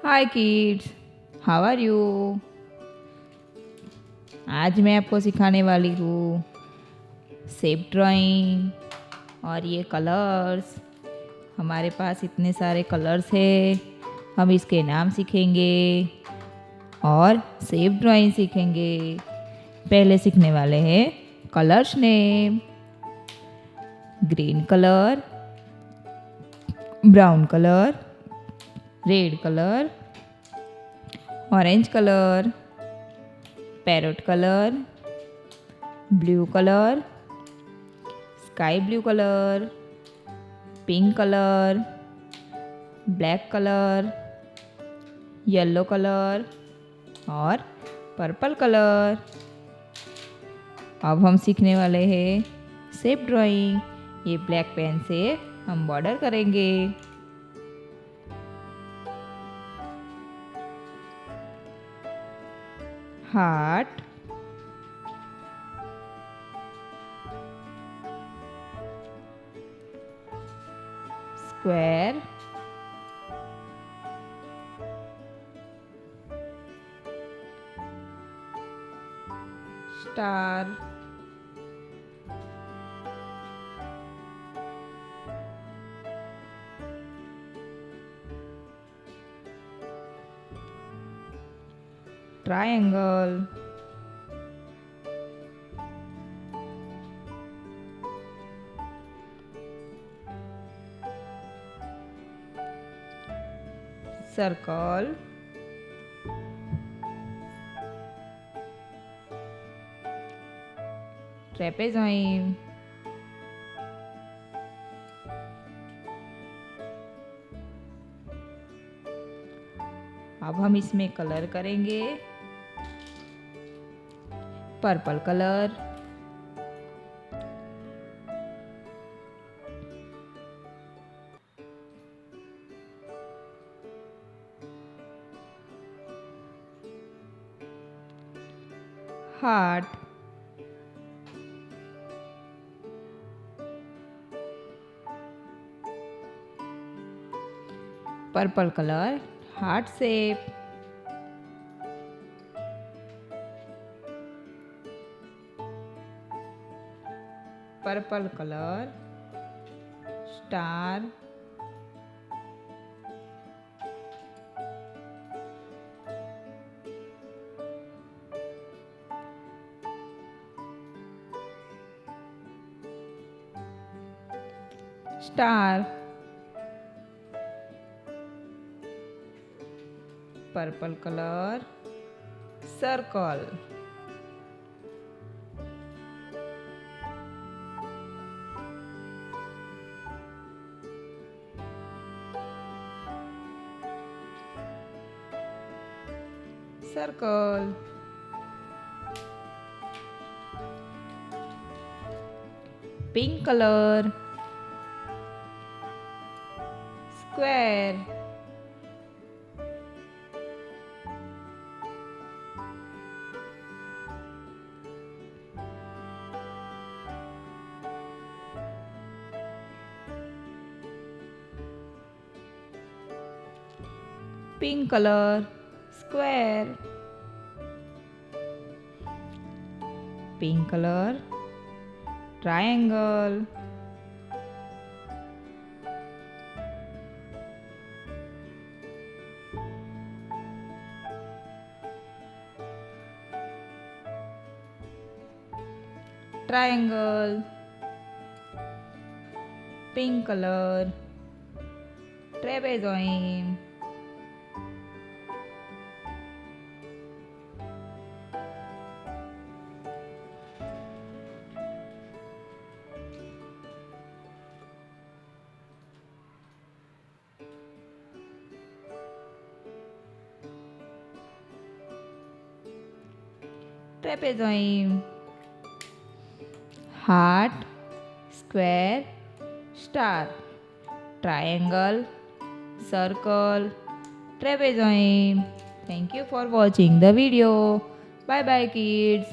Hi kids, how are you. आज मैं आपको सिखाने वाली हूँ शेप ड्राइंग और ये कलर्स। हमारे पास इतने सारे कलर्स हैं, हम इसके नाम सीखेंगे और शेप ड्राइंग सीखेंगे। पहले सीखने वाले हैं colours name. Green colour, brown colour, red colour, orange colour, parrot colour, blue colour, sky blue colour, pink colour, black colour, yellow colour और पर्पल कलर। अब हम सीखने वाले हैं शेप ड्राइंग। ये ब्लैक पेन से हम बॉर्डर करेंगे। Heart, square, star, triangle, circle, trapezoid, अब हम इसमें कलर करेंगे। Purple colour, heart, purple colour heart shape, purple colour star, star, purple colour circle, circle, pink colour square, pink colour square, pink colour triangle, triangle, pink colour trapezoid, trapezoid, heart, square, star, triangle, circle, trapezoid. Thank you for watching the video. Bye bye kids.